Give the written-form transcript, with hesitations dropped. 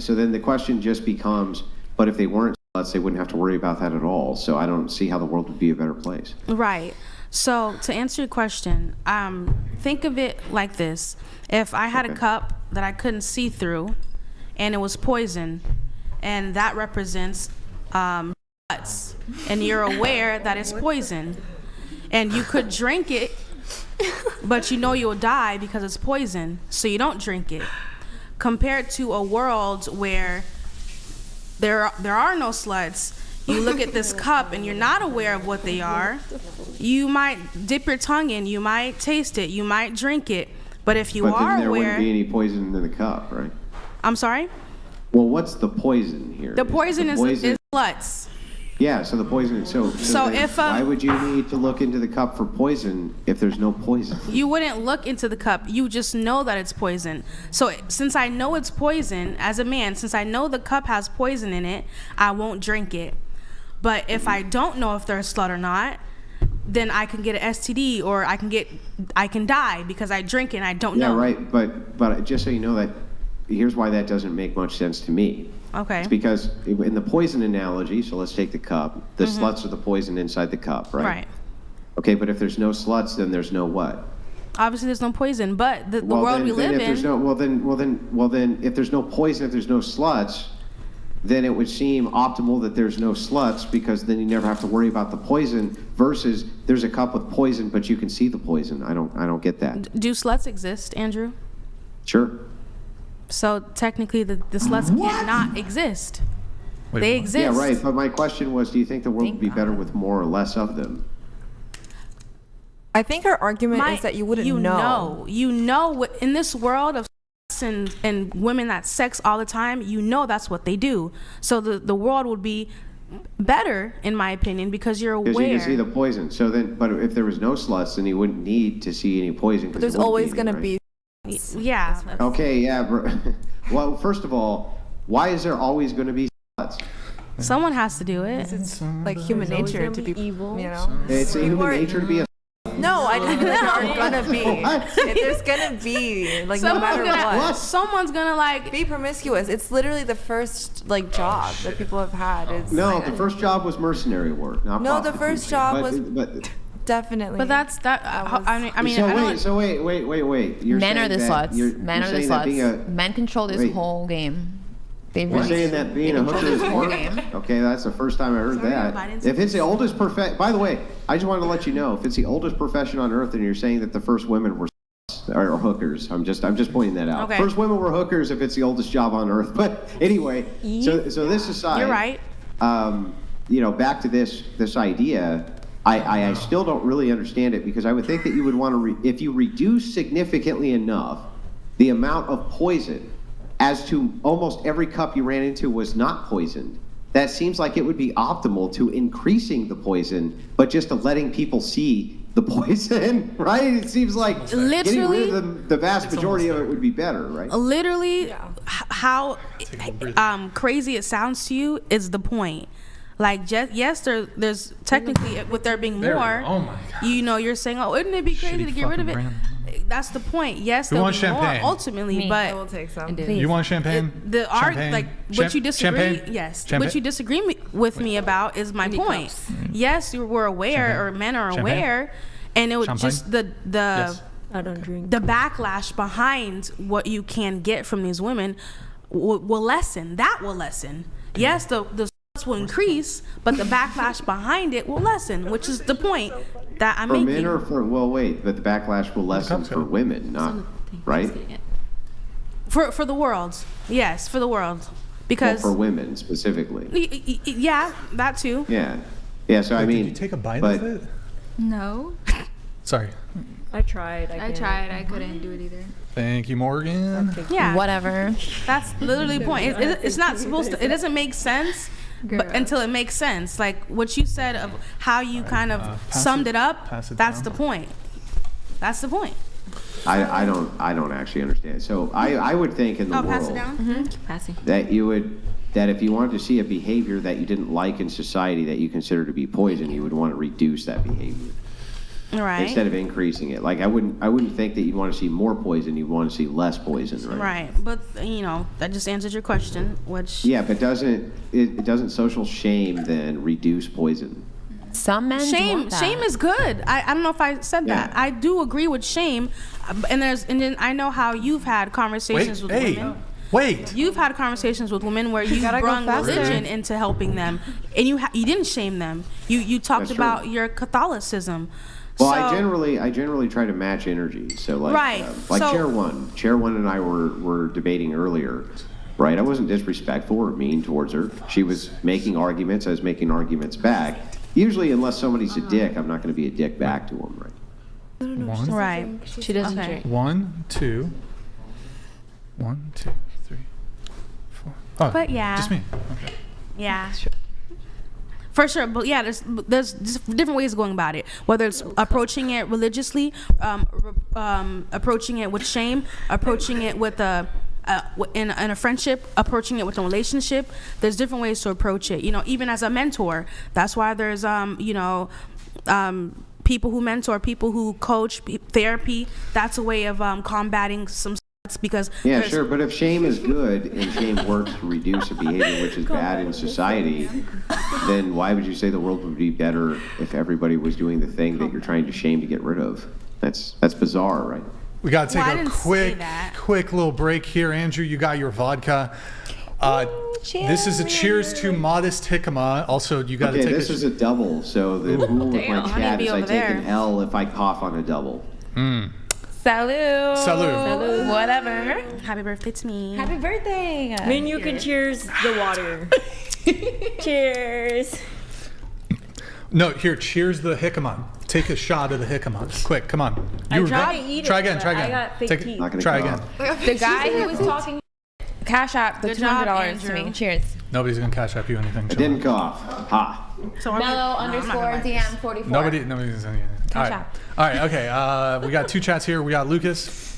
so then the question just becomes, but if they weren't sluts, they wouldn't have to worry about that at all. So I don't see how the world would be a better place. Right. So to answer your question, think of it like this. If I had a cup that I couldn't see through and it was poison, and that represents sluts, and you're aware that it's poison, and you could drink it, but you know you'll die because it's poison, so you don't drink it. Compared to a world where there are no sluts, you look at this cup and you're not aware of what they are. You might dip your tongue in, you might taste it, you might drink it, but if you are there aware, wouldn't be any poison in the cup, right? I'm sorry? Well, what's the poison here? The poison is sluts. Yeah, so the poison. So if why would you need to look into the cup for poison if there's no poison? You wouldn't look into the cup. You just know that it's poison. So since I know it's poison, as a man, since I know the cup has poison in it, I won't drink it. But if I don't know if they're a slut or not, then I can get an STD, or I can die because I drink it and I don't know. Yeah, right. But just so you know, that here's why that doesn't make much sense to me. Okay. It's because in the poison analogy, so let's take the cup. The sluts are the poison inside the cup, right? Right. Okay, but if there's no sluts, then there's no what? Obviously, there's no poison, but the world we live in. If there's no poison, if there's no sluts, then it would seem optimal that there's no sluts, because then you never have to worry about the poison. Versus there's a cup with poison, but you can see the poison. I don't get that. Do sluts exist, Andrew? Sure. So technically, the sluts can't not exist. They exist. Yeah, right. But my question was, do you think the world would be better with more or less of them? I think her argument is that you wouldn't know. You know, in this world of and women that sex all the time, you know that's what they do. So the world would be better, in my opinion, because you're aware. Because you can see the poison. So then, but if there was no sluts, then you wouldn't need to see any poison. But there's always going to be. Yeah. Okay, yeah. Well, first of all, why is there always going to be sluts? Someone has to do it. It's like human nature to be evil, you know? It's human nature to be a. No, I don't think there are gonna be. There's gonna be, like, no matter what. Someone's gonna, like, be promiscuous. It's literally the first, like, job that people have had. Is no, the first job was mercenary work, not no, the first job was definitely. But that's that. I mean. So wait. Men are the sluts. Men are the sluts. Men control this whole game. You're saying that being a hooker is work? Okay, that's the first time I heard that. If it's the oldest profession, by the way, I just wanted to let you know, if it's the oldest profession on earth, and you're saying that the first women were or hookers, I'm just pointing that out. Okay. First women were hookers if it's the oldest job on earth. But anyway, so this aside, you're right. Back to this idea. I still don't really understand it, because I would think that you would want to, if you reduce significantly enough the amount of poison as to almost every cup you ran into was not poisoned, that seems like it would be optimal to increasing the poison, but just to letting people see the poison, right? It seems like getting rid of the vast majority of it would be better, right? Literally, how crazy it sounds to you is the point. Like, yes, there's technically, with there being more, oh my God. You're saying, oh, wouldn't it be crazy to get rid of it? That's the point. Yes, there'll be more ultimately, but I will take some. You want champagne? What you disagree, what you disagree with me about is my point. Yes, we're aware, or men are aware, and it would just I don't drink. The backlash behind what you can get from these women will lessen. That will lessen. Yes, the will increase, but the backlash behind it will lessen, which is the point that I'm making. For men or but the backlash will lessen for women, not right? For the world, yes, for the world, because for women specifically. Yeah, that too. Yeah. So I mean, did you take a bite of it? No. Sorry. I tried. I couldn't do it either. Thank you, Morgan. Yeah. Whatever. That's literally the point. It's not supposed to. It doesn't make sense. But until it makes sense, like what you said of how you kind of summed it up, that's the point. That's the point. I don't actually understand. So I would think in the world pass it down. that if you wanted to see a behavior that you didn't like in society that you consider to be poison, you would want to reduce that behavior. Right. instead of increasing it. Like I wouldn't think that you'd want to see more poison. You'd want to see less poison, right? Right. But that just answers your question, which. Yeah, but doesn't social shame then reduce poison? Some men want that. Shame is good. I don't know if I said that. I do agree with shame, and then I know how you've had conversations with women. Wait. You've had conversations with women where you brought religion into helping them, and you didn't shame them. You talked about your Catholicism. Well, I generally try to match energy. So like Chair One and I were debating earlier. Right, I wasn't disrespectful or mean towards her. She was making arguments. I was making arguments back. Usually, unless somebody's a dick, I'm not going to be a dick back to them, right? One. Right. She doesn't drink. 1, 2. 1, 2, 3, 4. Oh, But yeah. Just me. Okay. Yeah. For sure, but yeah, there's just different ways of going about it. Whether it's approaching it religiously, approaching it with shame, approaching it with in a friendship, approaching it with a relationship. There's different ways to approach it. Even as a mentor, that's why there's people who mentor, people who coach, therapy. That's a way of combating some. Because sure, but if shame is good and shame works to reduce a behavior which is bad in society, then why would you say the world would be better if everybody was doing the thing that you're trying to shame to get rid of? That's bizarre, right? We got to take a quick little break here. Andrew, you got your vodka. This is a cheers to modest jicama. Also, you got to take this is a double, so the rule with my chat is I take an L if I cough on a double. Salud. Salud. Whatever. Happy birthday to me. Happy birthday. I mean, you can cheers the water. Cheers. No, here, cheers the jicama. Take a shot of the jicama. Quick, come on. Try again. Try again. I got fake teeth. Try again. The guy who was talking, cash app the $200 to me. Cheers. Nobody's going to cash up you anything. I didn't cough. Ha. So Mellow_DM44. Nobody's anything. All right. Okay. We got 2 chats here. We got Lucas.